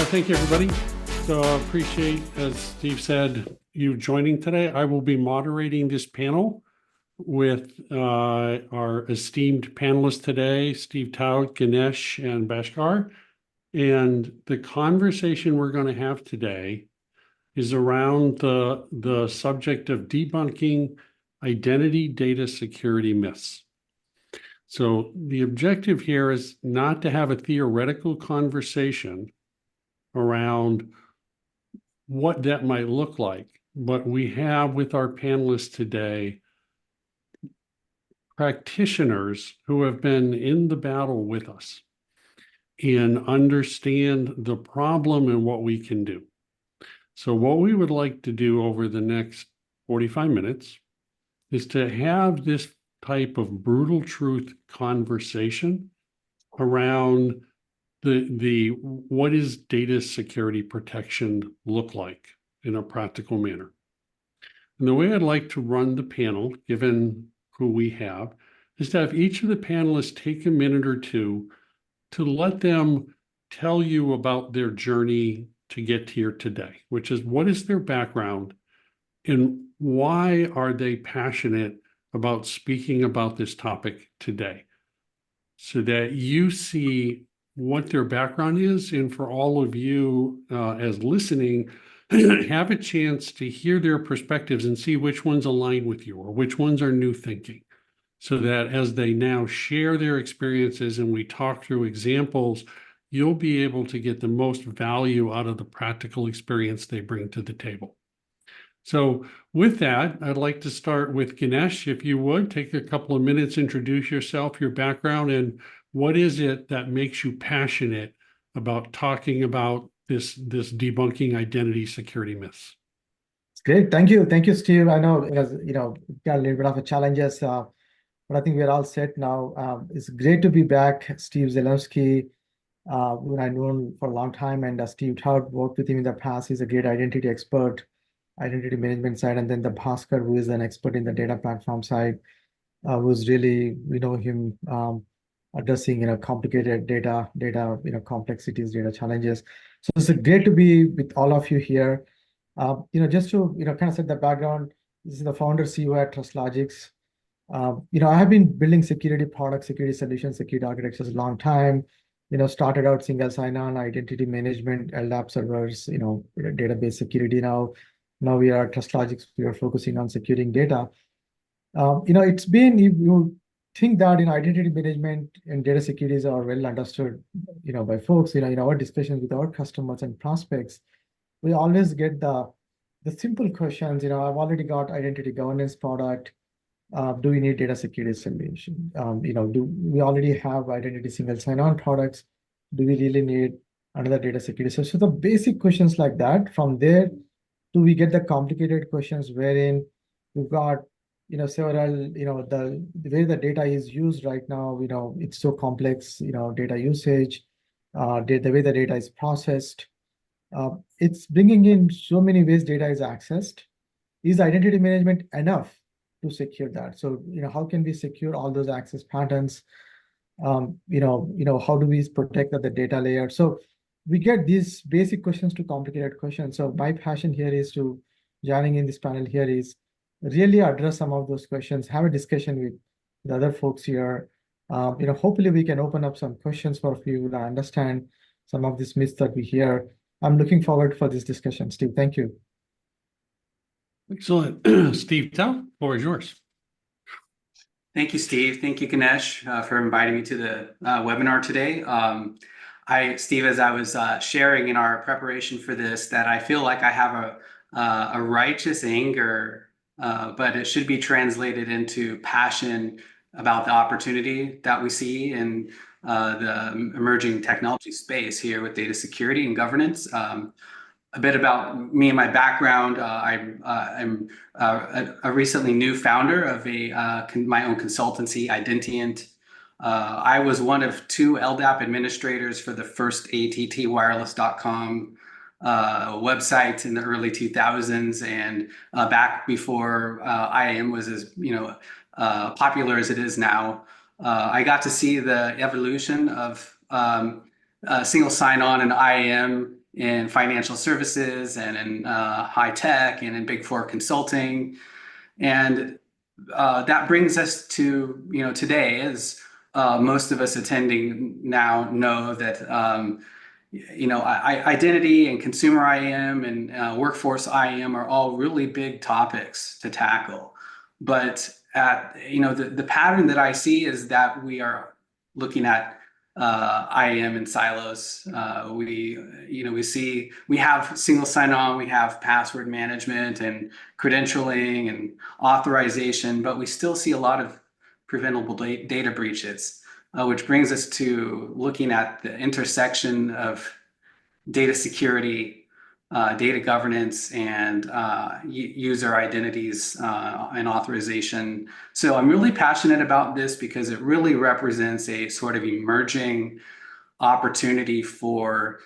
Thank you, everybody. So appreciate, as Steve said, you joining today. I will be moderating this panel with our esteemed panelists today, Steve Taut, Ganesh, and Bhaskar. And the conversation we're going to have today is around the subject of debunking identity data security myths. So the objective here is not to have a theoretical conversation around what that might look like, but we have with our panelists today practitioners who have been in the battle with us and understand the problem and what we can do. So what we would like to do over the next 45 minutes is to have this type of brutal truth conversation around the what is data security protection look like in a practical manner. And the way I'd like to run the panel, given who we have, is to have each of the panelists take a minute or two to let them tell you about their journey to get here today, which is what is their background and why are they passionate about speaking about this topic today, so that you see what their background is, and for all of you as listening, have a chance to hear their perspectives and see which ones align with you or which ones are new thinking, so that as they now share their experiences and we talk through examples, you'll be able to get the most value out of the practical experience they bring to the table. So with that, I'd like to start with Ganesh. If you would, take a couple of minutes, introduce yourself, your background, and what is it that makes you passionate about talking about this debunking identity security myths? It's great. Thank you. Thank you, Steve. I know, as you know, got a little bit of a challenges, but I think we're all set now. It's great to be back. Steve Zelensky, who I known for a long time, and Steve Taut worked with him in the past. He's a great identity expert, identity management side, and then the Bhaskar, who is an expert in the data platform side, who's really, we know him addressing complicated data, complexities, data challenges. So it's great to be with all of you here. Just to kind of set the background, this is the founder CEO at TrustLogix. I have been building security products, security solutions, security architectures a long time. Started out single sign-on, identity management, LDAP servers, database security now. Now we are at TrustLogix. We are focusing on securing data. It's been, you think that identity management and data securities are well understood, by folks. In our discussions with our customers and prospects, we always get the simple questions. I've already got identity governance product. Do we need data security solution? Do we already have identity single sign-on products? Do we really need another data security? So the basic questions like that. From there, do we get the complicated questions wherein we've got several, the way the data is used right now, it's so complex, data usage, the way the data is processed. It's bringing in so many ways data is accessed. Is identity management enough to secure that? So, how can we secure all those access patterns? How do we protect at the data layer? So we get these basic questions to complicated questions. So my passion here is to joining in this panel here is really address some of those questions, have a discussion with the other folks here. Hopefully we can open up some questions for you to understand some of these myths that we hear. I'm looking forward for this discussion. Steve, thank you. Excellent. Steve Taut, floor is yours. Thank you, Steve. Thank you, Ganesh, for inviting me to the webinar today. Steve, as I was sharing in our preparation for this, that I feel like I have a righteous anger, but it should be translated into passion about the opportunity that we see in the emerging technology space here with data security and governance. A bit about me and my background. I'm a recently new founder of my own consultancy, Identiant. I was one of two LDAP administrators for the first ATTwireless.com website in the early 2000s, and back before IAM was as popular as it is now. I got to see the evolution of single sign-on and IAM in financial services and in high tech and in Big Four consulting. And that brings us to, today, as most of us attending now know that, identity and consumer IAM and workforce IAM are all really big topics to tackle. But the pattern that I see is that we are looking at IAM in silos. We have single sign-on, we have password management and credentialing and authorization, but we still see a lot of preventable data breaches, which brings us to looking at the intersection of data security, data governance, and user identities and authorization. So I'm really passionate about this because it really represents a sort of emerging opportunity for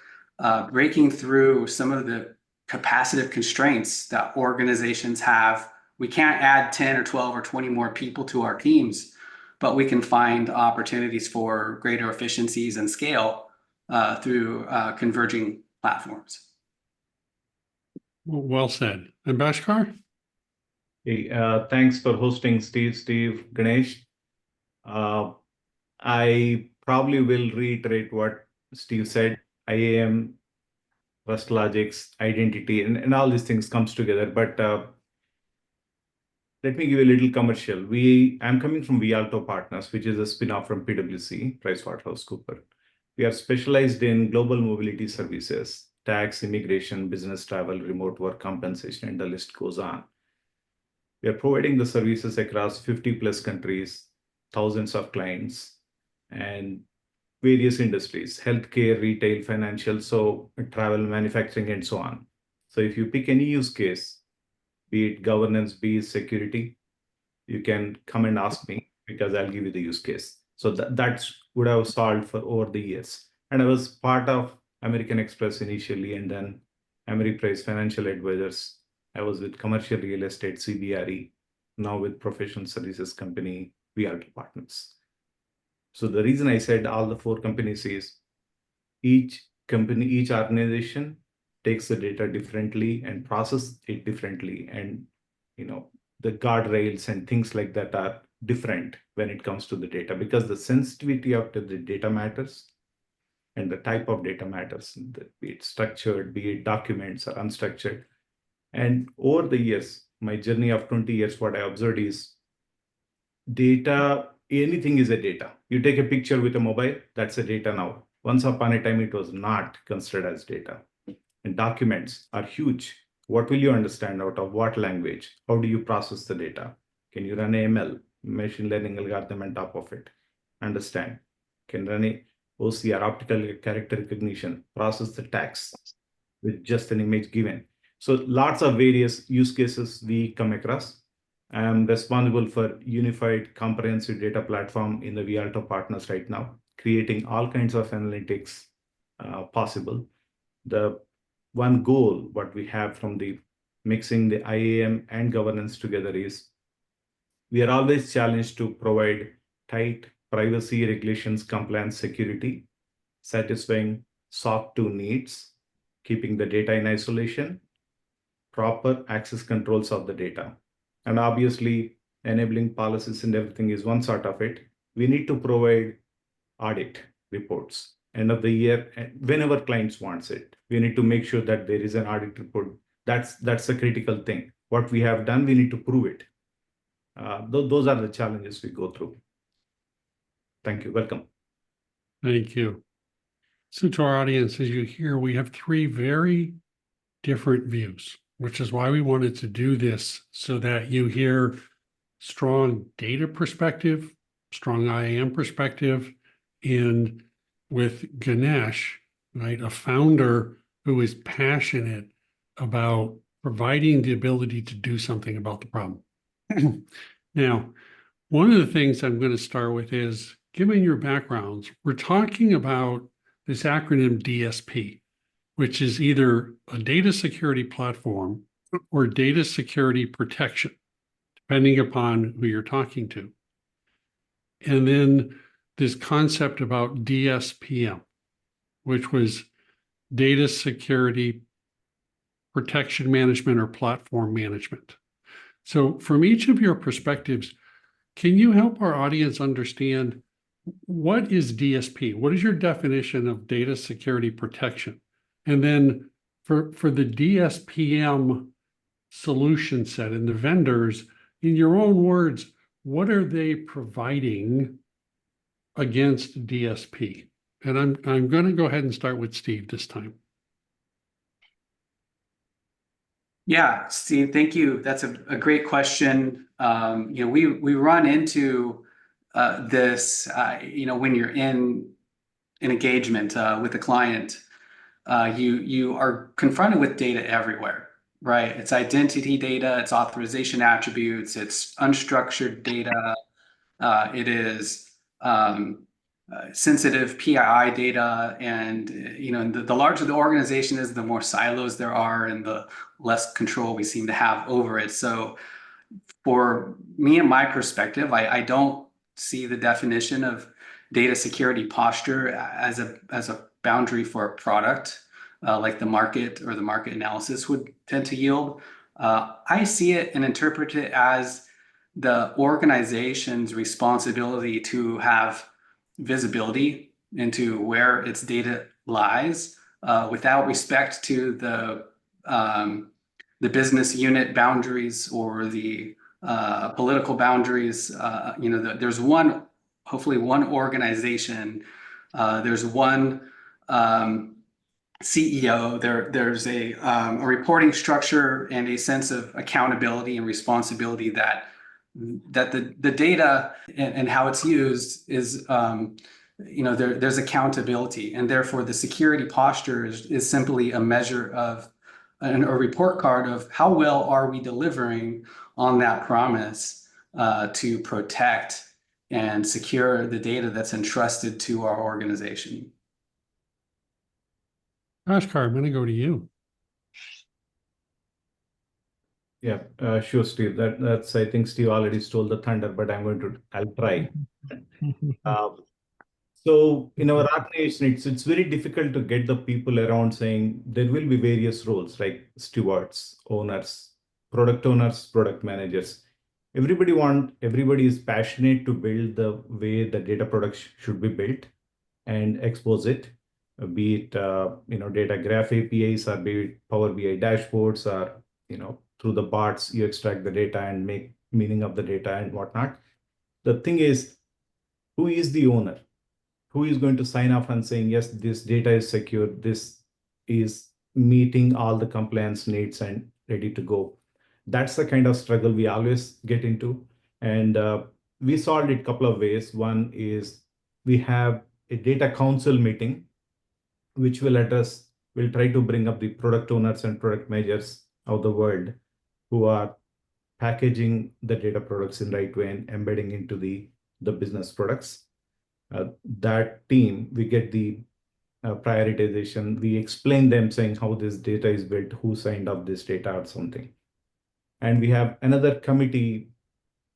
breaking through some of the capacitive constraints that organizations have. We can't add 10 or 12 or 20 more people to our teams, but we can find opportunities for greater efficiencies and scale through converging platforms. Well said. And Bhaskar? Hey, thanks for hosting, Steve, Ganesh. I probably will reiterate what Steve said. IAM, Rust logics, identity, and all these things comes together. But let me give you a little commercial. I'm coming from Vialto Partners, which is a spin-off from PwC, PricewaterhouseCoopers. We are specialized in global mobility services, tax, immigration, business travel, remote work compensation, and the list goes on. We are providing the services across 50 plus countries, thousands of clients, and various industries, healthcare, retail, financial, so travel, manufacturing, and so on. So if you pick any use case, be it governance, be it security, you can come and ask me because I'll give you the use case. So that's what I was solved for over the years. And I was part of American Express initially, and then Ameriprise Financial Advisors. I was with commercial real estate, CBRE, now with professional services company, Vialto Partners. So the reason I said all the four companies is each company, each organization takes the data differently and process it differently. And, the guardrails and things like that are different when it comes to the data because the sensitivity of the data matters and the type of data matters, be it structured, be it documents or unstructured. And over the years, my journey of 20 years, what I observed is data, anything is a data. You take a picture with a mobile, that's a data now. Once upon a time, it was not considered as data. And documents are huge. What will you understand out of what language? How do you process the data? Can you run ML, machine learning algorithm on top of it? Understand. Can run a OCR, optical character recognition, process the text with just an image given. So lots of various use cases we come across. I'm responsible for unified comprehensive data platform in the Vialto Partners right now, creating all kinds of analytics possible. The one goal, what we have from the mixing the IAM and governance together is we are always challenged to provide tight privacy regulations, compliance, security, satisfying SOC 2 needs, keeping the data in isolation, proper access controls of the data. And obviously, enabling policies and everything is one sort of it. We need to provide audit reports, end of the year, whenever clients wants it. We need to make sure that there is an audit report. That's a critical thing. What we have done, we need to prove it. Those are the challenges we go through. Thank you. Welcome. Thank you. So to our audience, as you hear, we have three very different views, which is why we wanted to do this so that you hear strong data perspective, strong IAM perspective, and with Ganesh, right, a founder who is passionate about providing the ability to do something about the problem. Now, one of the things I'm going to start with is, given your backgrounds, we're talking about this acronym DSP, which is either a data security platform or data security protection, depending upon who you're talking to. And then this concept about DSPM, which was data security, protection management, or platform management. So from each of your perspectives, can you help our audience understand what is DSP? What is your definition of data security protection? And then for the DSPM solution set and the vendors, in your own words, what are they providing against DSP? And I'm going to go ahead and start with Steve this time. Yeah, Steve, thank you. That's a great question. We run into this, when you're in an engagement with a client, you are confronted with data everywhere, right? It's identity data, it's authorization attributes, it's unstructured data, it is sensitive PII data, and the larger the organization is, the more silos there are, and the less control we seem to have over it. So, for me and my perspective, I don't see the definition of data security posture as a boundary for a product like the market or the market analysis would tend to yield. I see it and interpret it as the organization's responsibility to have visibility into where its data lies without respect to the business unit boundaries or the political boundaries. There's hopefully one organization, there's one CEO, there's a reporting structure and a sense of accountability and responsibility that the data and how it's used is there's accountability, and therefore the security posture is simply a measure of a report card of how well are we delivering on that promise to protect and secure the data that's entrusted to our organization. Ashkar, I'm going to go to you. Yeah, sure, Steve. That's I think Steve already stole the thunder, but I'll try. So in our organization, it's very difficult to get the people around saying there will be various roles like stewards, owners, product managers. Everybody is passionate to build the way the data products should be built and expose it, be it data graph APIs, or be it Power BI dashboards, or through the bots you extract the data and make meaning of the data and whatnot. The thing is, who is the owner? Who is going to sign off and saying, yes, this data is secure, this is meeting all the compliance needs and ready to go? That's the kind of struggle we always get into. And we solved it a couple of ways. One is we have a data council meeting, which will try to bring up the product owners and product managers of the world who are packaging the data products in the right way and embedding into the business products. That team, we get the prioritization. We explain them saying how this data is built, who signed up this data or something. And we have another committee.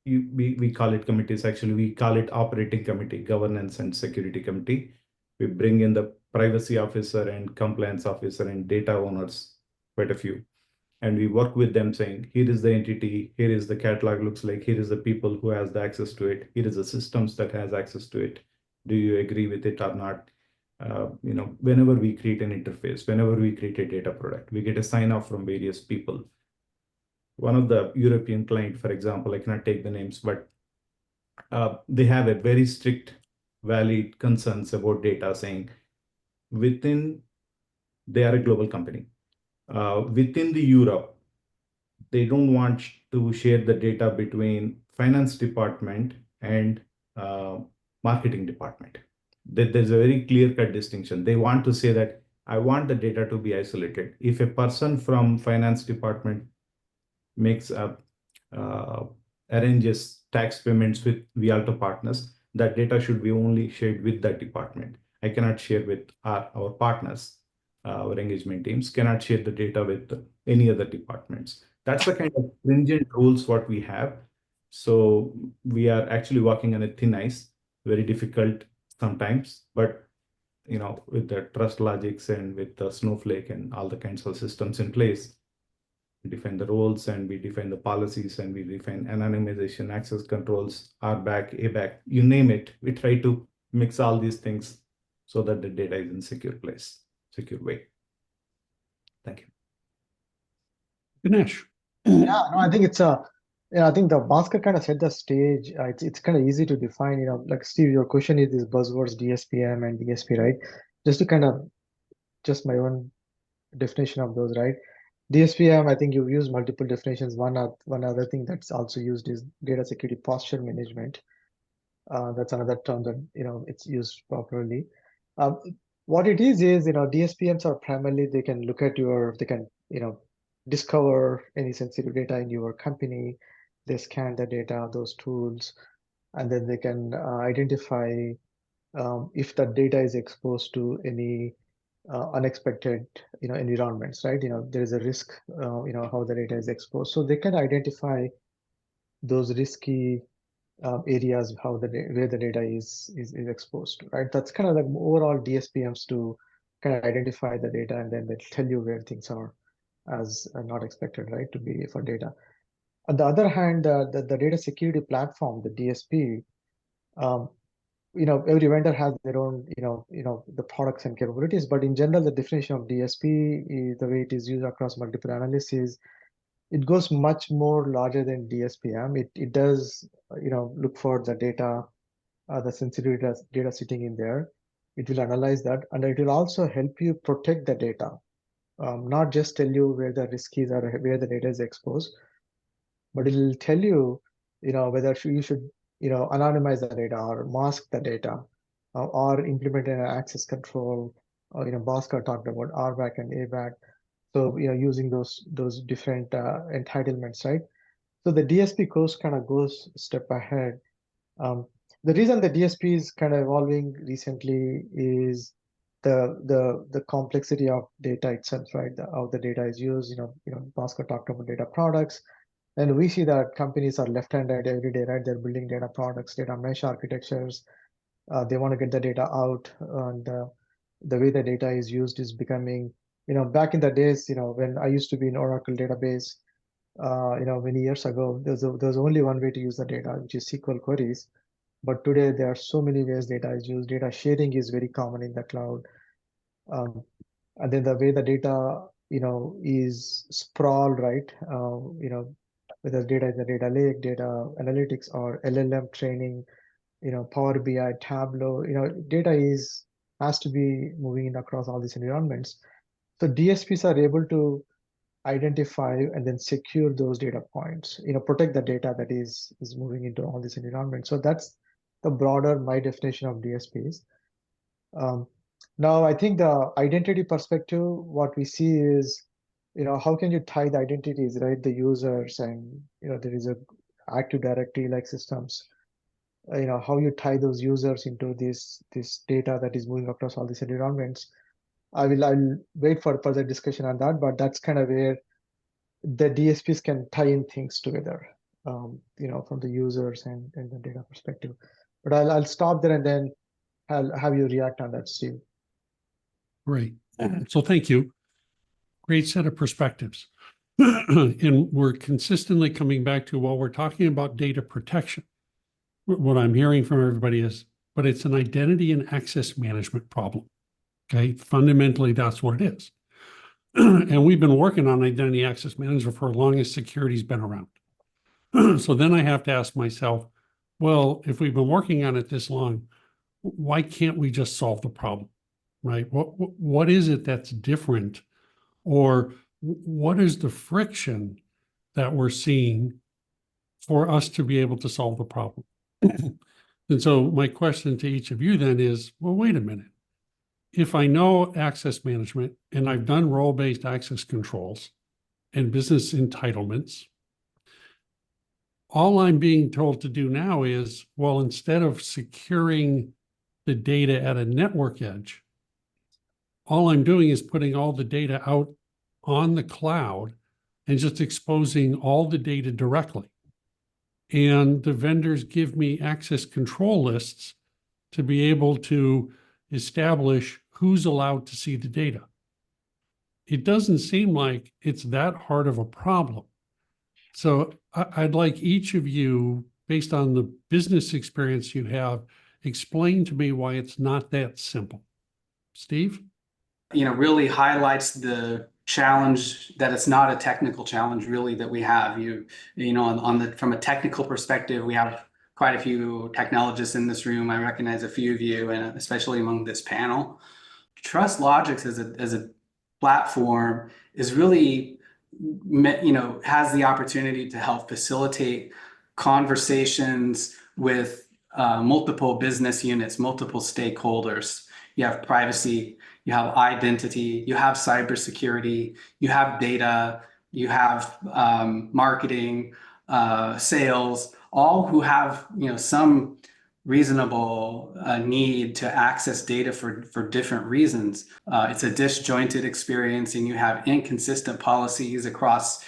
We call it committees. Actually, we call it operating committee, governance and security committee. We bring in the privacy officer and compliance officer and data owners, quite a few. And we work with them saying, here is the entity, here is the catalog looks like, here is the people who has the access to it, here is the systems that has access to it. Do you agree with it or not? Whenever we create an interface, whenever we create a data product, we get a sign off from various people. One of the European client, for example, I cannot take the names, but they have a very strict, valid concerns about data, saying they are a global company. Within the Europe, they don't want to share the data between finance department and marketing department. There's a very clear-cut distinction. They want to say that I want the data to be isolated. If a person from finance department arranges tax payments with Vialto partners, that data should be only shared with that department. I cannot share with our partners. Our engagement teams cannot share the data with any other departments. That's the kind of stringent rules what we have. So we are actually walking on a thin ice, very difficult sometimes, but with the trust logics and with the Snowflake and all the kinds of systems in place. We define the roles and we define the policies and we define anonymization, access controls, RBAC, ABAC, you name it. We try to mix all these things so that the data is in secure place, secure way. Thank you. Ganesh. Yeah, no, I think I think the Bhaskar kind of set the stage. It's kind of easy to define, like Steve, your question is these buzzwords DSPM and DSP, right? Just to kind of just my own definition of those, right? DSPM, I think you've used multiple definitions. One other thing that's also used is data security posture management. That's another term that it's used popularly. What it is DSPMs are primarily they can look at they can discover any sensitive data in your company. They scan the data, those tools, and then they can identify if the data is exposed to any unexpected environments, right? There is a risk how the data is exposed, so they can identify those risky areas where the data is exposed to, right? That's kind of like overall DSPMs to kind of identify the data, and then they tell you where things are as not expected, right, to be for data. On the other hand, the data security platform, the DSP, every vendor has their own, the products and capabilities, but in general, the definition of DSP is the way it is used across multiple analyses. It goes much more larger than DSPM. It does, look for the data, the sensitive data sitting in there. It will analyze that, and it will also help you protect the data, not just tell you where the risk is or where the data is exposed, but it will tell you, whether you should, anonymize the data or mask the data, or implement an access control. Bhaskar talked about RBAC and ABAC. So, using those different entitlements, right? So the DSP course kind of goes a step ahead. The reason the DSP is kind of evolving recently is the complexity of data itself, right? How the data is used. Bhaskar talked about data products, and we see that companies are left-handed every day, right? They're building data products, data mesh architectures. They want to get the data out, and the way the data is used is becoming, back in the days, when I used to be in Oracle database, many years ago, there's only one way to use the data, which is SQL queries. But today there are so many ways data is used. Data sharing is very common in the cloud. And then the way the data, is sprawled, right? Whether data is a data lake, data analytics, or LLM training, Power BI, Tableau, data has to be moving in across all these environments. So DSPs are able to identify and then secure those data points, protect the data that is moving into all these environments. So that's the broader my definition of DSPs. Now, I think the identity perspective, what we see is, how can you tie the identities, right? The users, and there is a Active Directory like systems. How you tie those users into this data that is moving across all these environments. I'll wait for further discussion on that, but that's kind of where the DSPs can tie in things together, from the users and the data perspective. But I'll stop there and then I'll have you react on that, Steve. Great. So thank you. Great set of perspectives. And we're consistently coming back to, while we're talking about data protection, what I'm hearing from everybody is, but it's an identity and access management problem. Okay. Fundamentally, that's what it is. And we've been working on identity access management for as long as security's been around. So then I have to ask myself, well, if we've been working on it this long, why can't we just solve the problem, right? What is it that's different, or what is the friction that we're seeing for us to be able to solve the problem? And so my question to each of you then is, well, wait a minute. If I know access management and I've done role-based access controls and business entitlements, all I'm being told to do now is, well, instead of securing the data at a network edge, all I'm doing is putting all the data out on the cloud and just exposing all the data directly. And the vendors give me access control lists to be able to establish who's allowed to see the data. It doesn't seem like it's that hard of a problem. So I'd like each of you, based on the business experience you have, explain to me why it's not that simple. Steve? Really highlights the challenge that it's not a technical challenge really that we have. From a technical perspective, we have quite a few technologists in this room. I recognize a few of you, and especially among this panel. Trust Logics as a platform is really, has the opportunity to help facilitate conversations with multiple business units, multiple stakeholders. You have privacy, you have identity, you have cybersecurity, you have data, you have marketing, sales, all who have some reasonable need to access data for different reasons. It's a disjointed experience, and you have inconsistent policies across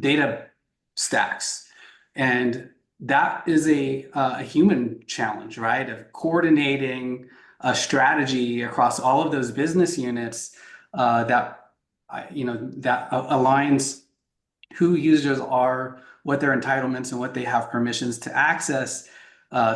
data stacks. And that is a human challenge, right? Of coordinating a strategy across all of those business units that aligns who users are, what their entitlements and what they have permissions to access.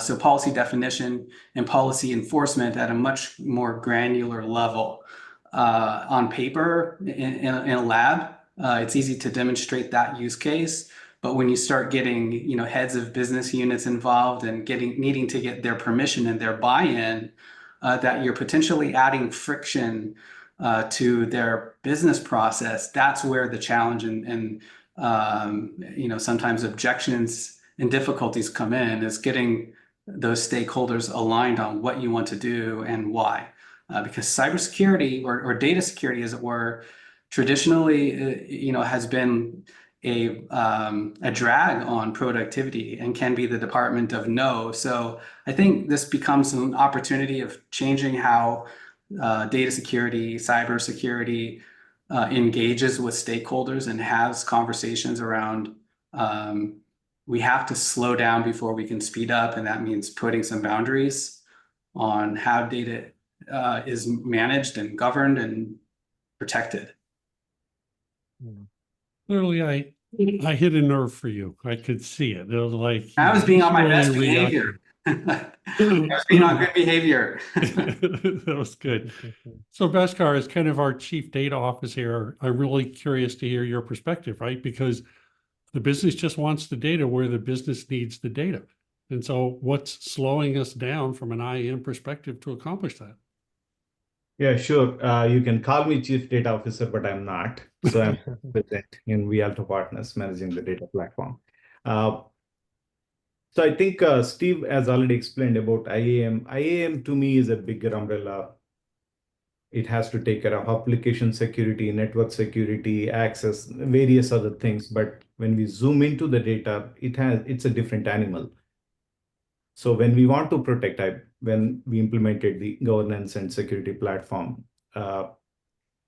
So policy definition and policy enforcement at a much more granular level. On paper, in a lab, it's easy to demonstrate that use case. But when you start getting heads of business units involved and needing to get their permission and their buy-in, that you're potentially adding friction to their business process, that's where the challenge and sometimes objections and difficulties come in, is getting those stakeholders aligned on what you want to do and why. Because cybersecurity or data security, as it were, traditionally, has been a drag on productivity and can be the department of no. So I think this becomes an opportunity of changing how data security, cybersecurity engages with stakeholders and has conversations around we have to slow down before we can speed up, and that means putting some boundaries on how data is managed and governed and protected. Clearly, I hit a nerve for you. I could see it. It was like I was being on my best really behavior. I was being on good behavior. That was good. So Bhaskar, as kind of our chief data officer, I'm really curious to hear your perspective, right? Because the business just wants the data where the business needs the data. And so what's slowing us down from an IAM perspective to accomplish that? Yeah, sure. You can call me Chief Data Officer, but I'm not. So I'm present in Vialto Partners managing the data platform. So I think Steve has already explained about IAM. IAM to me is a bigger umbrella. It has to take care of application security, network security, access, various other things. But when we zoom into the data, it's a different animal. So when we want to protect, when we implemented the governance and security platform,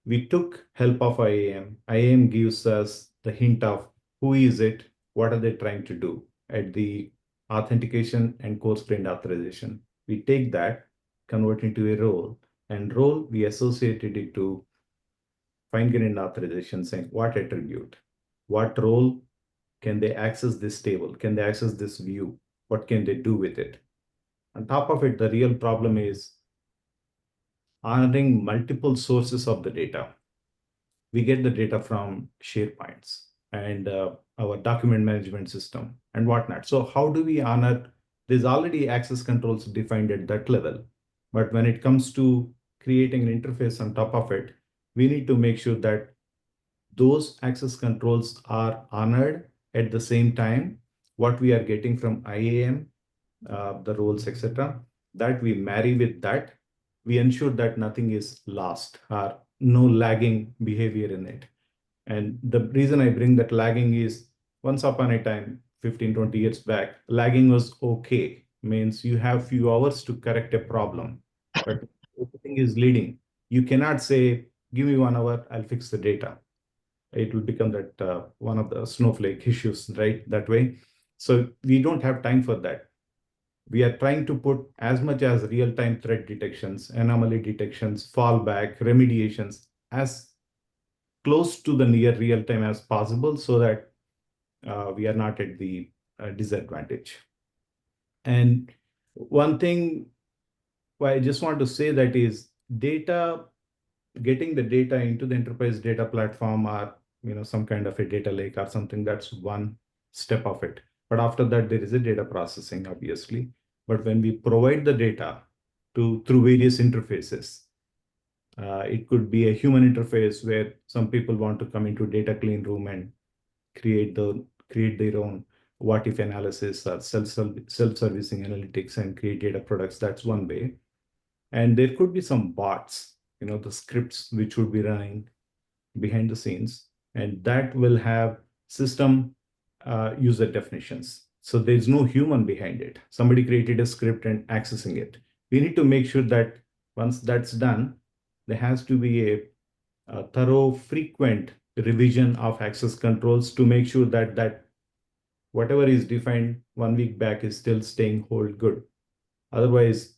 we took help of IAM. IAM gives us the hint of who is it, what are they trying to do at the authentication and coarse-grained authorization. We take that, convert into a role, and role we associated it to fine-grained authorization, saying what attribute, what role can they access this table, can they access this view, what can they do with it. On top of it, the real problem is honoring multiple sources of the data. We get the data from SharePoints and our document management system and whatnot. So how do we honor? There's already access controls defined at that level. But when it comes to creating an interface on top of it, we need to make sure that those access controls are honored at the same time. What we are getting from IAM, the roles, etc., that we marry with that, we ensure that nothing is lost or no lagging behavior in it. And the reason I bring that lagging is once upon a time, 15, 20 years back, lagging was okay. Means you have few hours to correct a problem, but everything is leading. You cannot say, give me 1 hour, I'll fix the data. It will become that one of the snowflake issues, right? That way. So we don't have time for that. we are trying to put as much as real-time threat detections, anomaly detections, fallback, remediations as close to the near real time as possible so that we are not at the disadvantage. And one thing I just want to say that is data, getting the data into the enterprise data platform or some kind of a data lake or something, that's one step of it. But after that, there is a data processing, obviously. But when we provide the data through various interfaces, it could be a human interface where some people want to come into data clean room and create their own what if analysis or self-servicing analytics and create data products. That's one way. And there could be some bots, the scripts which would be running behind the scenes, and that will have system user definitions. So there's no human behind it. Somebody created a script and accessing it. We need to make sure that once that's done, there has to be a thorough, frequent revision of access controls to make sure that whatever is defined 1 week back is still staying hold good. Otherwise,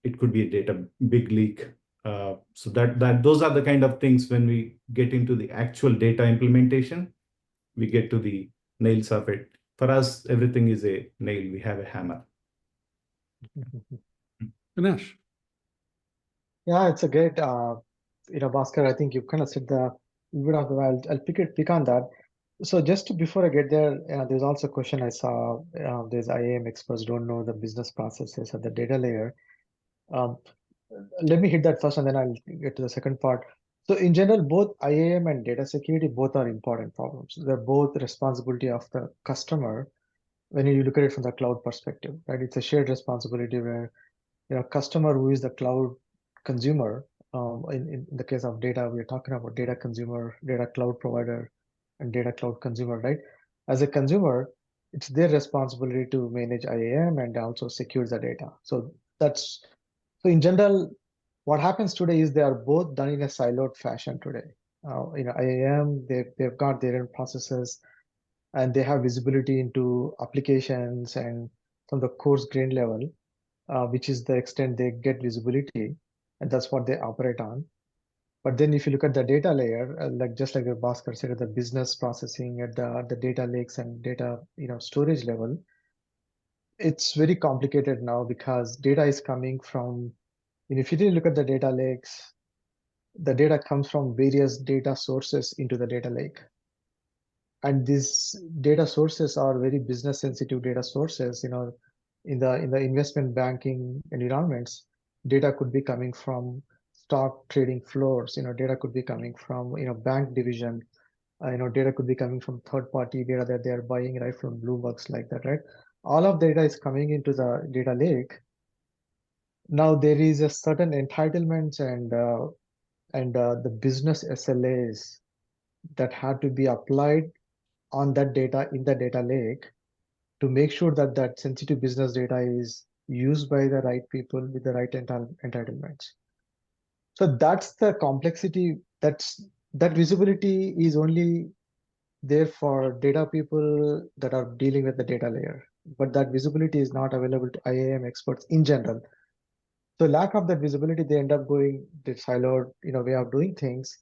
it could be a data big leak. So that those are the kind of things when we get into the actual data implementation, we get to the nails of it. For us, everything is a nail. We have a hammer. Ganesh. Yeah, it's a great, Bhaskar, I think you kind of said the bit of the, I'll pick on that. So before I get there, there's also a question I saw, there's IAM experts don't know the business processes at the data layer. Um, let me hit that first and then I'll get to the second part. So in general, both IAM and data security, both are important problems. They're both responsibility of the customer when you look at it from the cloud perspective, right? It's a shared responsibility where customer who is the cloud consumer, in the case of data, we're talking about data consumer, data cloud provider, and data cloud consumer, right? As a consumer, it's their responsibility to manage IAM and also secure the data. So in general, what happens today is they are both done in a siloed fashion today. IAM, they've got their own processes and they have visibility into applications and from the coarse grain level, which is the extent they get visibility, and that's what they operate on. But then if you look at the data layer, just like Bhaskar said, at the business processing, at the data lakes and data storage level, it's very complicated now because data is coming from, if you really look at the data lakes, the data comes from various data sources into the data lake. And these data sources are very business sensitive data sources. In the investment banking environments, data could be coming from stock trading floors. Data could be coming from bank division. Data could be coming from third party data that they are buying right from Bloomberg's like that, right? All of data is coming into the data lake. Now there is a certain entitlements and the business SLAs that have to be applied on that data in the data lake to make sure that that sensitive business data is used by the right people with the right entitlements. So that's the complexity. That visibility is only there for data people that are dealing with the data layer, but that visibility is not available to IAM experts in general. So lack of that visibility, they end up going the siloed way of doing things.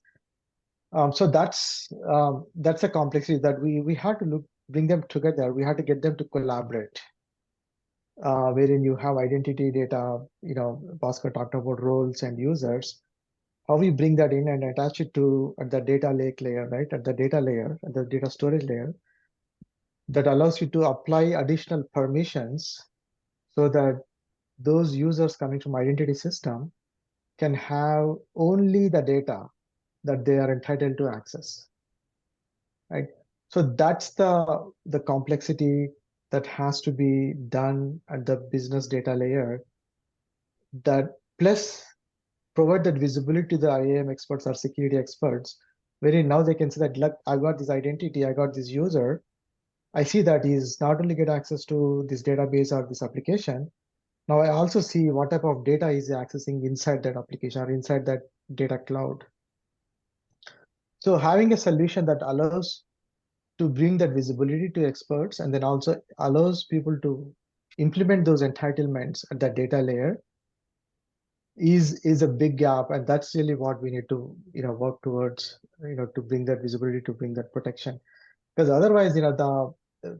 So that's a complexity that we had to bring them together. We had to get them to collaborate, wherein you have identity data. Bhaskar talked about roles and users. How we bring that in and attach it to at the data lake layer, right? At the data layer, at the data storage layer, that allows you to apply additional permissions so that those users coming from identity system can have only the data that they are entitled to access, right? So that's the complexity that has to be done at the business data layer, that plus provide that visibility to the IAM experts or security experts, wherein now they can say that, look, I got this identity, I got this user, I see that he's not only get access to this database or this application, now I also see what type of data he's accessing inside that application or inside that data cloud. So having a solution that allows to bring that visibility to experts and then also allows people to implement those entitlements at that data layer is a big gap, and that's really what we need to work towards, to bring that visibility, to bring that protection. Because otherwise, the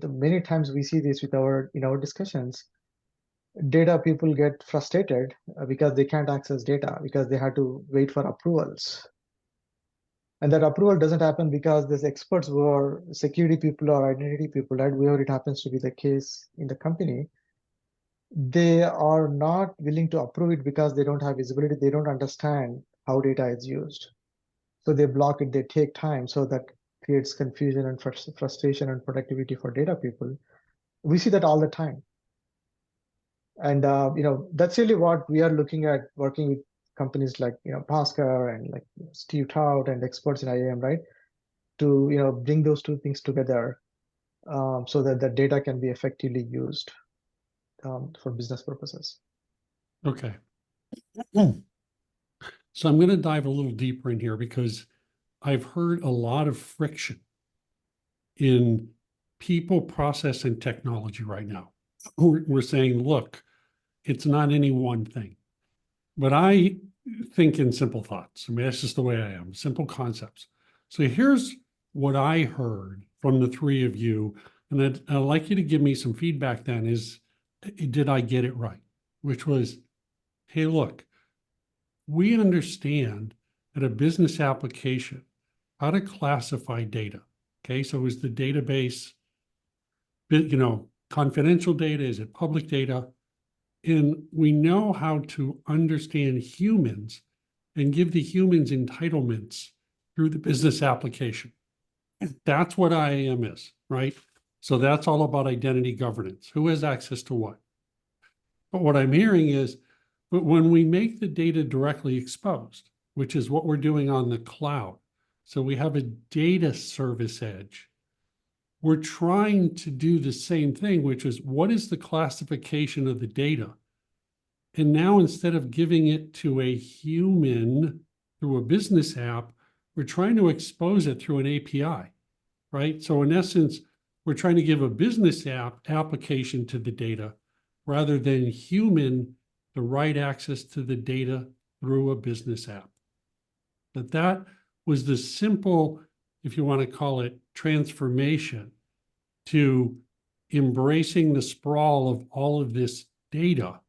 many times we see this with our in our discussions, data people get frustrated because they can't access data because they had to wait for approvals. And that approval doesn't happen because there's experts who are security people or identity people, right? Wherever it happens to be the case in the company, they are not willing to approve it because they don't have visibility. They don't understand how data is used. So they block it, they take time. So that creates confusion and frustration and productivity for data people. We see that all the time. And that's really what we are looking at, working with companies like Bhaskar and like Steve Trout and experts in IAM, right? To bring those two things together, so that the data can be effectively used for business purposes. Okay. So I'm going to dive a little deeper in here because I've heard a lot of friction in people, process, and technology right now. We're saying, look, it's not any one thing. But I think in simple thoughts. I mean, that's just the way I am, simple concepts. So here's what I heard from the three of you, and I'd like you to give me some feedback then is, did I get it right? Which was, hey, look, we understand that a business application, how to classify data. Okay, so is the database, confidential data? Is it public data? And we know how to understand humans and give the humans entitlements through the business application. That's what IAM is, right? So that's all about identity governance. Who has access to what? But what I'm hearing is, but when we make the data directly exposed, which is what we're doing on the cloud, so we have a data service edge, we're trying to do the same thing, which is what is the classification of the data? And now instead of giving it to a human through a business app, we're trying to expose it through an API, right? So in essence, we're trying to give a business application to the data rather than human the right access to the data through a business app. But that was the simple, if you want to call it, transformation to embracing the sprawl of all of this data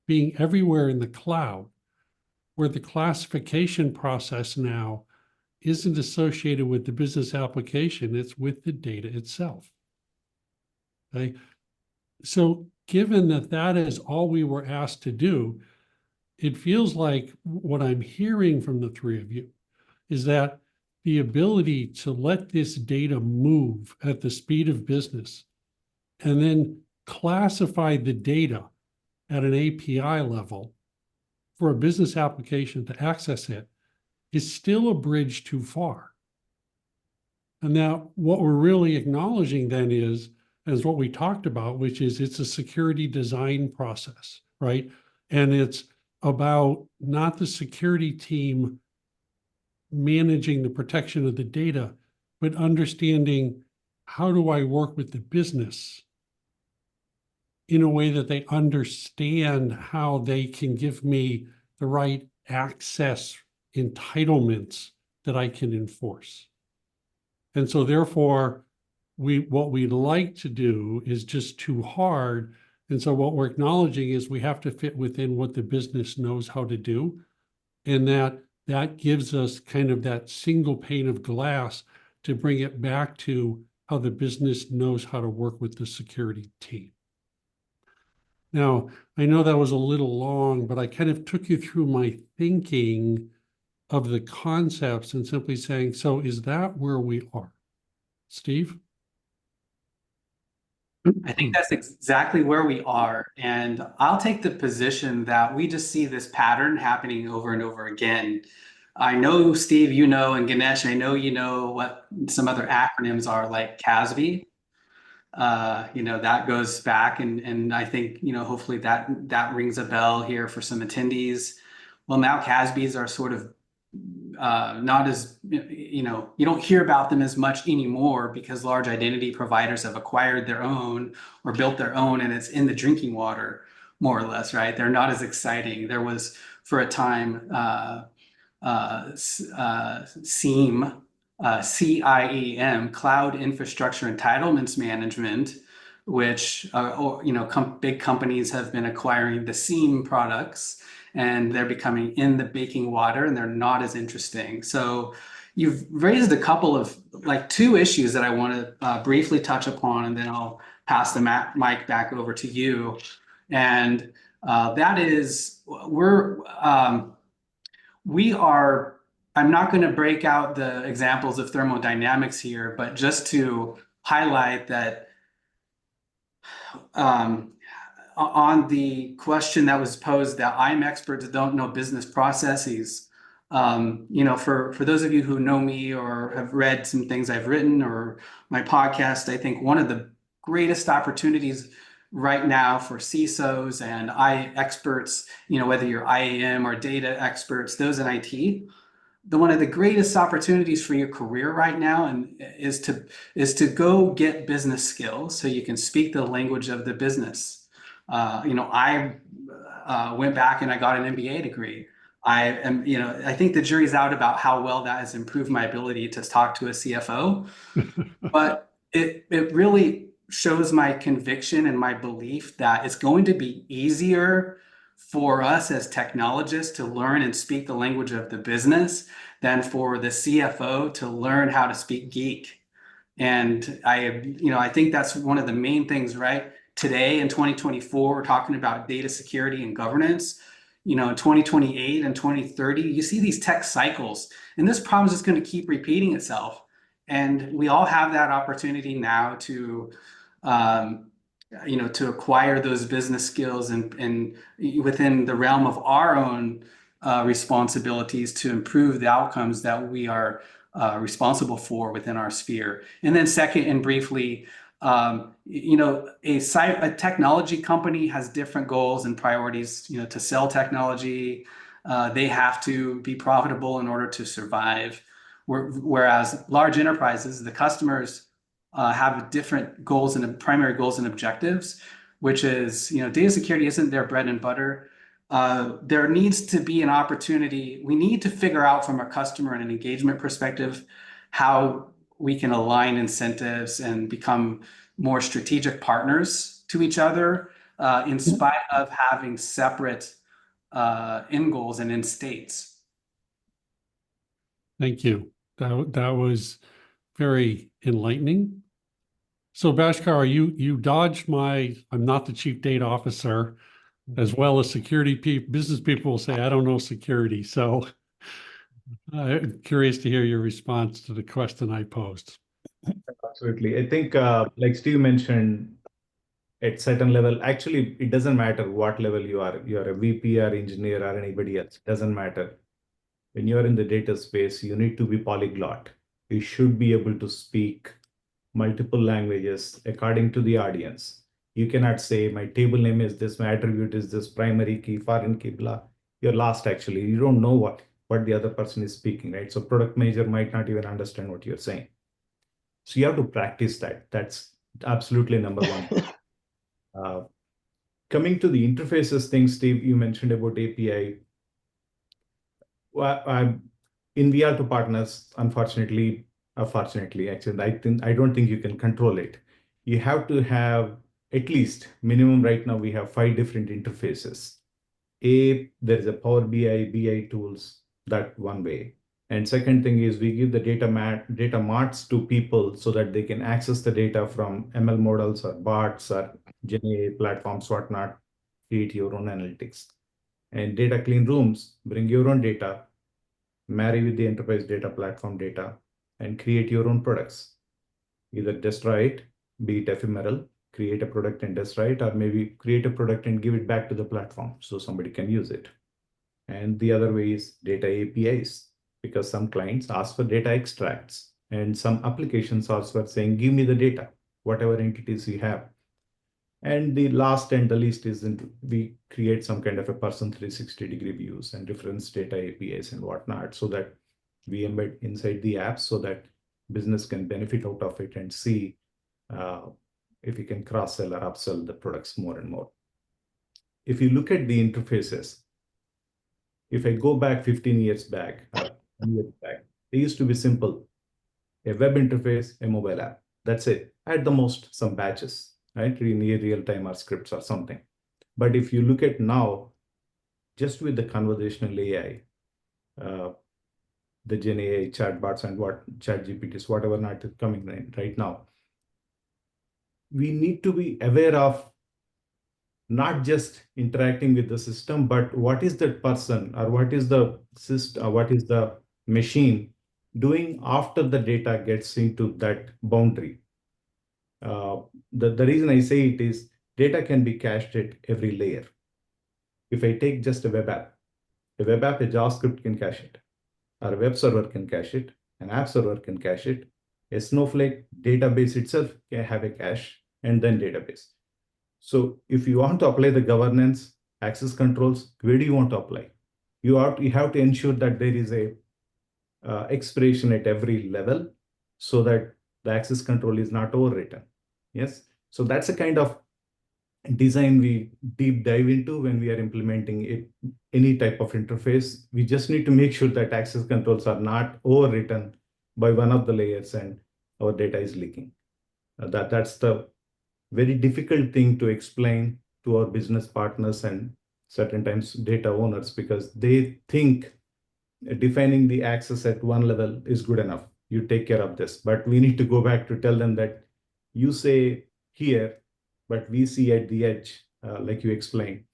being everywhere in the cloud, where the classification process now isn't associated with the business application, it's with the data itself. Okay. So given that that is all we were asked to do, it feels like what I'm hearing from the three of you is that the ability to let this data move at the speed of business and then classify the data at an API level for a business application to access it is still a bridge too far. And now what we're really acknowledging then is what we talked about, which is it's a security design process, right? And it's about not the security team managing the protection of the data, but understanding how do I work with the business in a way that they understand how they can give me the right access entitlements that I can enforce. And so therefore, what we'd like to do is just too hard. And so what we're acknowledging is we have to fit within what the business knows how to do. And that gives us kind of that single pane of glass to bring it back to how the business knows how to work with the security team. Now, I know that was a little long, but I kind of took you through my thinking of the concepts and simply saying, so is that where we are? Steve? I think that's exactly where we are. And I'll take the position that we just see this pattern happening over and over again. I know, Steve, and Ganesh, I know you know what some other acronyms are, like CASB. That goes back, and I think, hopefully that rings a bell here for some attendees. Well, now CASBs are sort of not as, you know, you don't hear about them as much anymore because large identity providers have acquired their own or built their own, and it's in the drinking water, more or less, right? They're not as exciting. There was, for a time, CIEM, CIEM, Cloud Infrastructure Entitlements Management, which big companies have been acquiring the SIEM products, and they're becoming in the baking water, and they're not as interesting. So you've raised a couple of, like, two issues that I want to briefly touch upon, and then I'll pass the mic back over to you. And that is, I'm not going to break out the examples of thermodynamics here, but just to highlight that on the question that was posed that I'm experts don't know business processes. For those of you who know me or have read some things I've written or my podcast, I think one of the greatest opportunities right now for CISOs and experts, whether you're IAM or data experts, those in IT, one of the greatest opportunities for your career right now is to go get business skills so you can speak the language of the business. I went back and I got an MBA degree. I think the jury's out about how well that has improved my ability to talk to a CFO, but it really shows my conviction and my belief that it's going to be easier for us as technologists to learn and speak the language of the business than for the CFO to learn how to speak geek. And I think that's one of the main things, right? Today in 2024, we're talking about data security and governance. In 2028 and 2030, you see these tech cycles, and this problem is just going to keep repeating itself. And we all have that opportunity now to acquire those business skills and within the realm of our own responsibilities to improve the outcomes that we are responsible for within our sphere. And then second, and briefly, a technology company has different goals and priorities, to sell technology. They have to be profitable in order to survive. Whereas large enterprises, the customers have different goals and primary goals and objectives, which is, data security isn't their bread and butter. There needs to be an opportunity. We need to figure out from a customer and an engagement perspective how we can align incentives and become more strategic partners to each other in spite of having separate end goals and end states. Thank you. That was very enlightening. So Bhaskar, you dodged I'm not the chief data officer, as well as business people will say, I don't know security. So I'm curious to hear your response to the question I posed. Absolutely. I think, like Steve mentioned, at certain level, actually, it doesn't matter what level you are. You are a VP or engineer or anybody else. It doesn't matter. When you're in the data space, you need to be polyglot. You should be able to speak multiple languages according to the audience. You cannot say my table name is this, my attribute is this, primary key, foreign key, blah. You're lost actually. You don't know what the other person is speaking, right? So product manager might not even understand what you're saying. So you have to practice that. That's absolutely number one. Coming to the interfaces thing, Steve, you mentioned about API. Well, in VR2 partners, unfortunately, actually, I don't think you can control it. You have to have at least minimum right now, we have 5 different interfaces. There's a Power BI tools, that one way. And second thing is we give the data marts to people so that they can access the data from ML models or bots or GenAI platforms, whatnot, create your own analytics. And data clean rooms, bring your own data, marry with the enterprise data platform data, and create your own products. Either destroy it, be it ephemeral, create a product and destroy it, or maybe create a product and give it back to the platform so somebody can use it. And the other way is data APIs, because some clients ask for data extracts and some applications ask for saying, give me the data, whatever entities you have. And the last and the least is we create some kind of a person 360-degree views and reference data APIs and whatnot, so that we embed inside the app so that business can benefit out of it and see if we can cross-sell or upsell the products more and more. If you look at the interfaces, if I go back 15 years back, 10 years back, they used to be simple. A web interface, a mobile app. That's it. At the most, some batches, right? Near real-time or scripts or something. But if you look at now, just with the conversational AI, the Gen AI chatbots and what chat GPTs, whatever not coming in right now, we need to be aware of not just interacting with the system, but what is that person or what is the system, or what is the machine doing after the data gets into that boundary. The reason I say it is data can be cached at every layer. If I take just a web app, a JavaScript can cache it, or a web server can cache it, an app server can cache it, a Snowflake database itself can have a cache, and then database. So if you want to apply the governance, access controls, where do you want to apply? You have to ensure that there is a expiration at every level so that the access control is not overwritten. Yes. So that's a kind of design we deep dive into when we are implementing any type of interface. We just need to make sure that access controls are not overwritten by one of the layers and our data is leaking. That's the very difficult thing to explain to our business partners and certain times data owners, because they think defining the access at one level is good enough. You take care of this, but we need to go back to tell them that you say here, but we see at the edge, like you explained,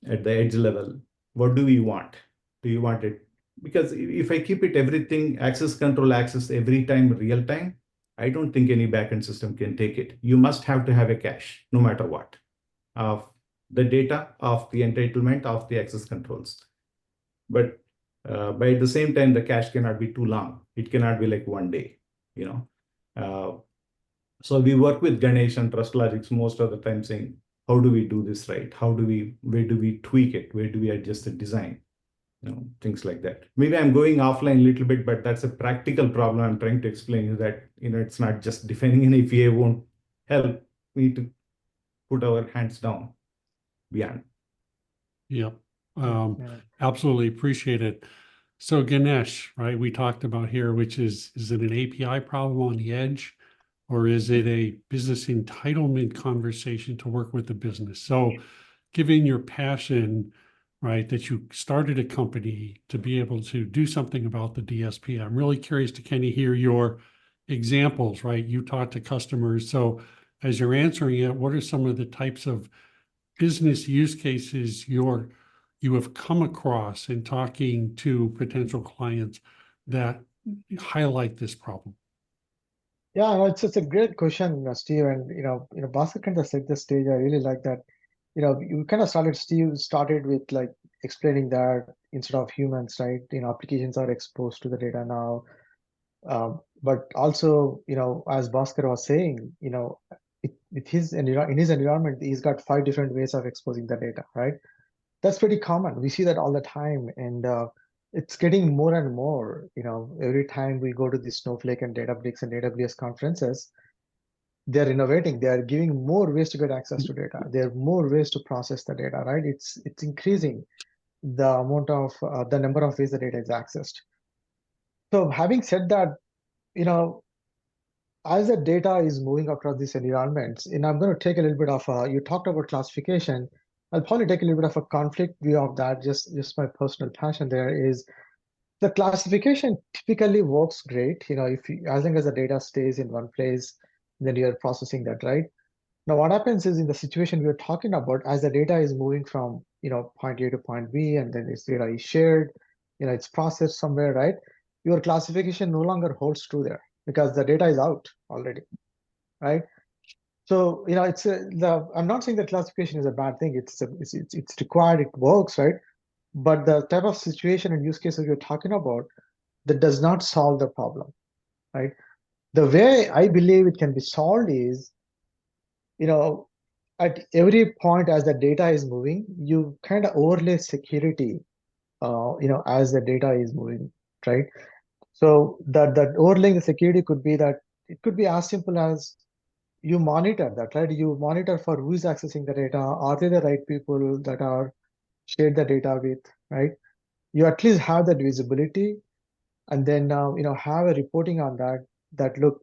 at the edge level, what do we want? Do you want it? Because if I keep it everything, access control access every time, real time, I don't think any backend system can take it. You must have to have a cache, no matter what, of the data, of the entitlement, of the access controls. But at the same time, the cache cannot be too long. It cannot be like 1 day, you know. So we work with Ganesh and Trust Logics most of the time saying, how do we do this right? Where do we tweak it? Where do we adjust the design? Things like that. Maybe I'm going offline a little bit, but that's a practical problem I'm trying to explain is that, it's not just defining an API won't help. We need to put our hands down beyond. Yep. Yeah. Absolutely appreciate it. So Ganesh, right, we talked about here, which is it an API problem on the edge, or is it a business entitlement conversation to work with the business? So given your passion, right, that you started a company to be able to do something about the DSP, I'm really curious to kind of hear your examples, right? You talk to customers. So as you're answering it, what are some of the types of business use cases you have come across in talking to potential clients that highlight this problem? Yeah, no, it's a great question, Steve. And Bhaskar kind of set the stage. I really like that. You kind of Steve started with like explaining that instead of humans, right? Applications are exposed to the data now. But also, as Bhaskar was saying, in his environment, he's got 5 different ways of exposing the data, right? That's pretty common. We see that all the time, and it's getting more and more. Every time we go to the Snowflake and Databricks and AWS conferences, they're innovating. They are giving more ways to get access to data. There are more ways to process the data, right? It's increasing the amount of the number of ways the data is accessed. So having said that, you know, as the data is moving across these environments, and I'm going to take a little bit of you talked about classification. I'll probably take a little bit of a conflict view of that. Just my personal passion there is the classification typically works great. If as long as the data stays in one place, then you're processing that, right? Now, what happens is in the situation we're talking about, as the data is moving from point A to point B, and then this data is shared, it's processed somewhere, right? Your classification no longer holds true there because the data is out already, right? So I'm not saying that classification is a bad thing. It's required. It works, right? But the type of situation and use cases you're talking about, that does not solve the problem, right? The way I believe it can be solved is, at every point as the data is moving, you kind of overlay security, as the data is moving, right? So that overlaying the security could be that it could be as simple as you monitor that, right? You monitor for who is accessing the data. Are they the right people that are shared the data with, right? You at least have that visibility, and then have a reporting on that. That look,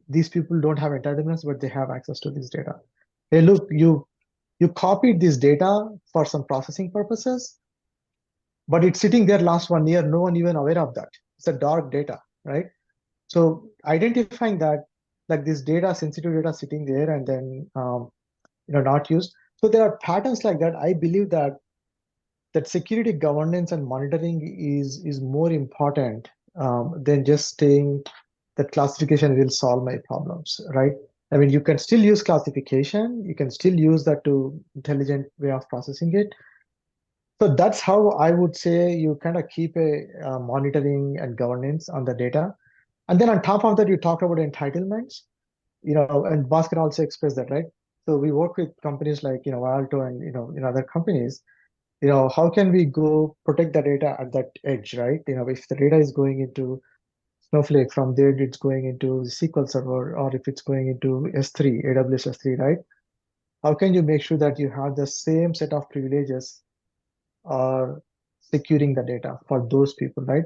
these people don't have entitlements, but they have access to this data. Hey, look, you copied this data for some processing purposes, but it's sitting there last 1 year. No one even aware of that. It's a dark data, right? So identifying that, like this data, sensitive data sitting there and then not used. So there are patterns like that. I believe that security governance and monitoring is more important than just saying that classification will solve my problems, right? I mean, you can still use classification. You can still use that to intelligent way of processing it. So that's how I would say you kind of keep a monitoring and governance on the data. And then on top of that, you talk about entitlements, and Bhaskar also expressed that, right? So we work with companies like, Alto and, in other companies, how can we go protect the data at that edge, right? If the data is going into Snowflake, from there it's going into the SQL Server, or if it's going into S3, AWS S3, right? How can you make sure that you have the same set of privileges or securing the data for those people, right?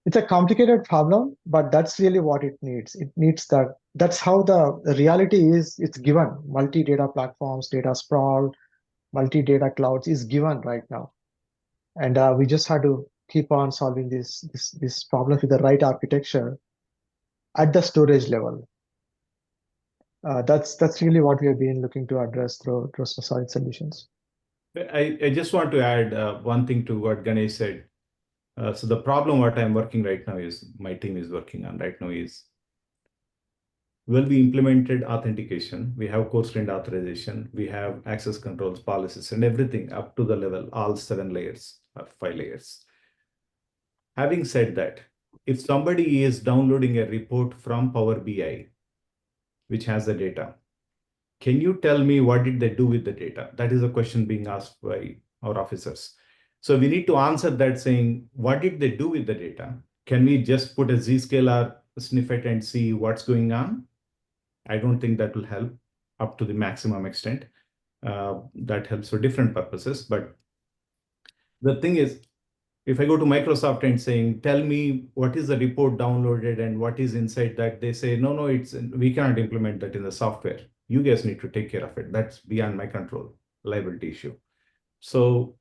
It's a complicated problem, but that's really what it needs. It needs that. That's how the reality is. It's given. Multi-data platforms, data sprawl, multi-data clouds is given right now, and we just have to keep on solving this problem with the right architecture at the storage level. That's really what we have been looking to address through solid solutions. I just want to add one thing to what Ganesh said. So the problem what I'm working right now is, my team is working on right now is, well, we implemented authentication, we have coarse-grained authorization, we have access controls, policies, and everything up to the level, all 7 layers or 5 layers. Having said that, if somebody is downloading a report from Power BI, which has the data, can you tell me what did they do with the data? That is a question being asked by our officers. So we need to answer that saying, what did they do with the data? Can we just put a Zscaler snippet and see what's going on? I don't think that will help up to the maximum extent. That helps for different purposes. But the thing is, if I go to Microsoft and saying, tell me what is the report downloaded and what is inside that, they say, no, we cannot implement that in the software. You guys need to take care of it. That's beyond my control, liability issue. So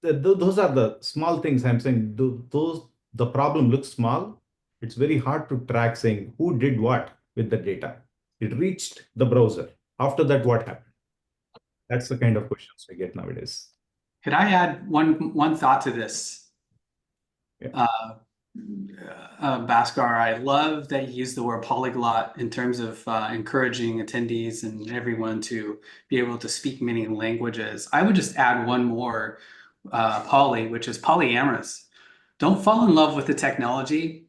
those are the small things I'm saying. The problem looks small. It's very hard to track saying who did what with the data. It reached the browser. After that, what happened? That's the kind of questions we get nowadays. Could I add one thought to this? Yeah. Bhaskar, I love that you use the word polyglot in terms of encouraging attendees and everyone to be able to speak many languages. I would just add one more, poly, which is polyamorous. Don't fall in love with the technology.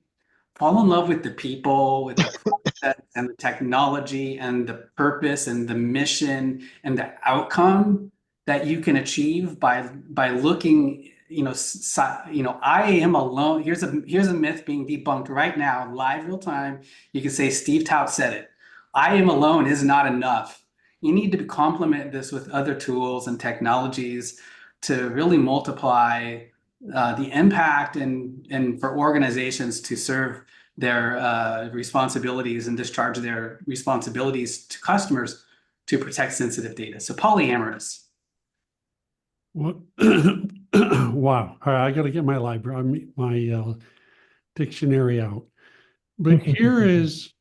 Fall in love with the people, with the process and the technology and the purpose and the mission and the outcome that you can achieve by looking, I am alone. Here's a myth being debunked right now, live, real time. You can say Steve Tout said it. I am alone is not enough. You need to complement this with other tools and technologies to really multiply the impact and for organizations to serve their responsibilities and discharge their responsibilities to customers to protect sensitive data. So polyamorous. What? Wow. All right, I got to get my library, my dictionary out. But here is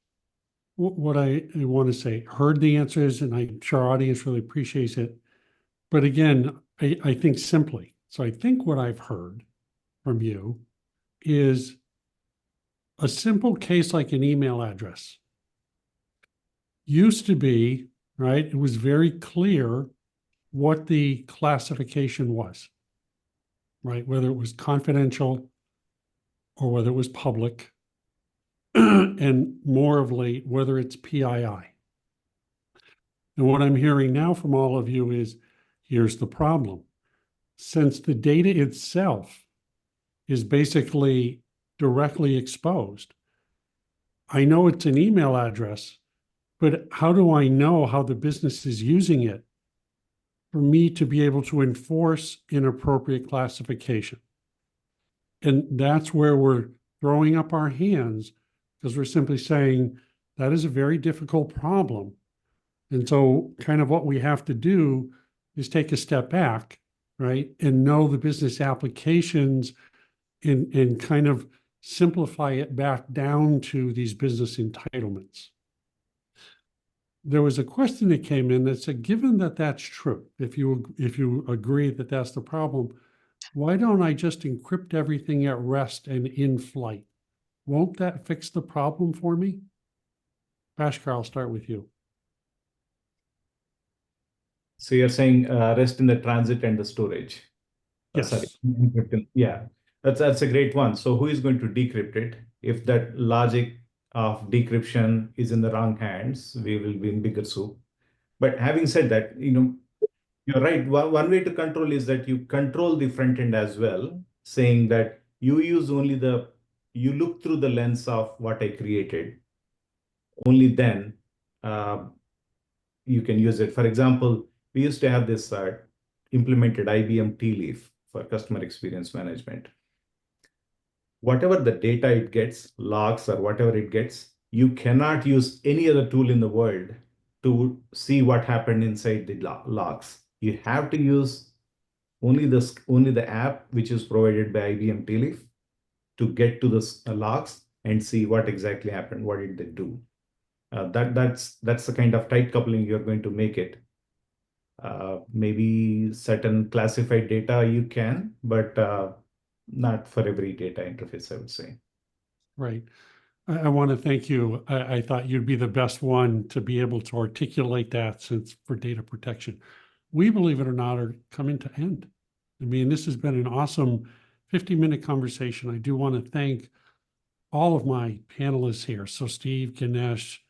what I want to say. Heard the answers, and I'm sure our audience really appreciates it. But again, I think simply. So I think what I've heard from you is a simple case like an email address. Used to be, right? It was very clear what the classification was, right? Whether it was confidential or whether it was public, and more of late, whether it's PII. And what I'm hearing now from all of you is, here's the problem. Since the data itself is basically directly exposed. I know it's an email address, but how do I know how the business is using it for me to be able to enforce an appropriate classification? And that's where we're throwing up our hands, because we're simply saying that is a very difficult problem. And so kind of what we have to do is take a step back, right? And know the business applications and kind of simplify it back down to these business entitlements. There was a question that came in that said, given that that's true, if you agree that that's the problem, why don't I just encrypt everything at rest and in flight? Won't that fix the problem for me? Bhaskar, I'll start with you. So you're saying rest in the transit and the storage. Yes. Sorry. Yeah, that's a great one. So who is going to decrypt it? If that logic of decryption is in the wrong hands, we will be in bigger soup. But having said that, you're right. One way to control is that you control the front end as well, saying that you use only you look through the lens of what I created. Only then you can use it. For example, we used to have this implemented IBM tea leaf for customer experience management. Whatever the data it gets, logs or whatever it gets, you cannot use any other tool in the world to see what happened inside the logs. You have to use only the app which is provided by IBM tea leaf to get to the logs and see what exactly happened. What did they do? That's the kind of tight coupling you're going to make it. Maybe certain classified data you can, but not for every data interface, I would say. Right. I want to thank you. I thought you'd be the best one to be able to articulate that, since for data protection. We, believe it or not, are coming to end. I mean, this has been an awesome 50-minute conversation. I do want to thank all of my panelists here. So Steve, Ganesh,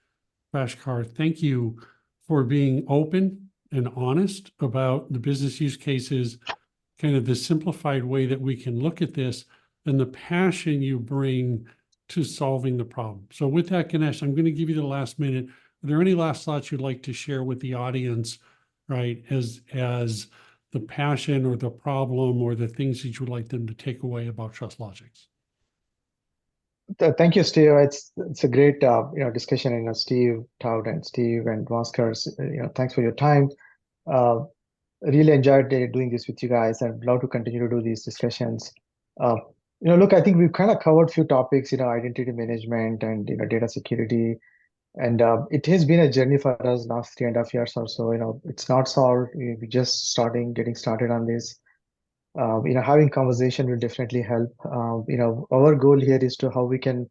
Bhaskar, thank you for being open and honest about the business use cases, kind of the simplified way that we can look at this, and the passion you bring to solving the problem. So with that, Ganesh, I'm going to give you the last minute. Are there any last thoughts you'd like to share with the audience, right, as the passion or the problem or the things that you would like them to take away about TrustLogix? Thank you, Steve. It's a great discussion. Steve, Todd, and Steve and Bhaskar, thanks for your time. Really enjoyed doing this with you guys, and love to continue to do these discussions. Look, I think we've kind of covered a few topics, identity management and data security, and it has been a journey for us last 3.5 years or so. It's not solved. We're just getting started on this. Having conversation will definitely help. Our goal here is to how we can.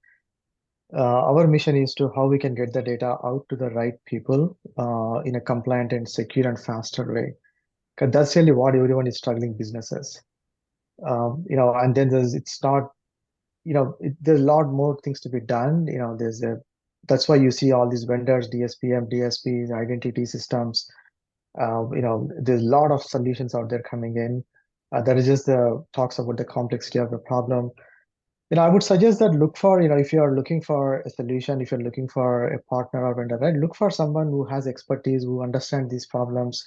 Our mission is to how we can get the data out to the right people in a compliant and secure and faster way. Because that's really what everyone is struggling businesses. And then there's a lot more things to be done. That's why you see all these vendors, DSPM, DSPs, identity systems. There's a lot of solutions out there coming in. That is just the talks about the complexity of the problem. I would suggest that look for, if you are looking for a solution, if you're looking for a partner or vendor, right, look for someone who has expertise, who understands these problems,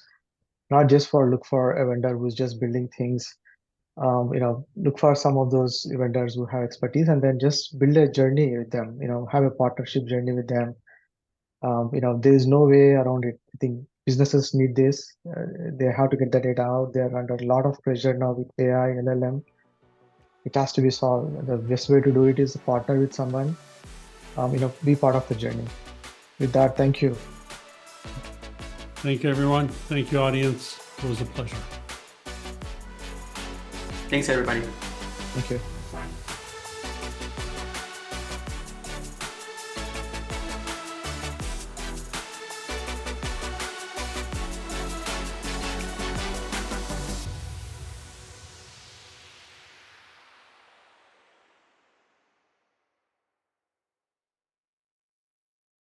not just look for a vendor who's just building things. Look for some of those vendors who have expertise, and then just build a journey with them, have a partnership journey with them. There is no way around it. I think businesses need this. They have to get the data out. They're under a lot of pressure now with AI, LLM. It has to be solved. The best way to do it is to partner with someone, be part of the journey. With that, thank you. Thank you, everyone. Thank you, audience. It was a pleasure. Thanks, everybody. Thank you.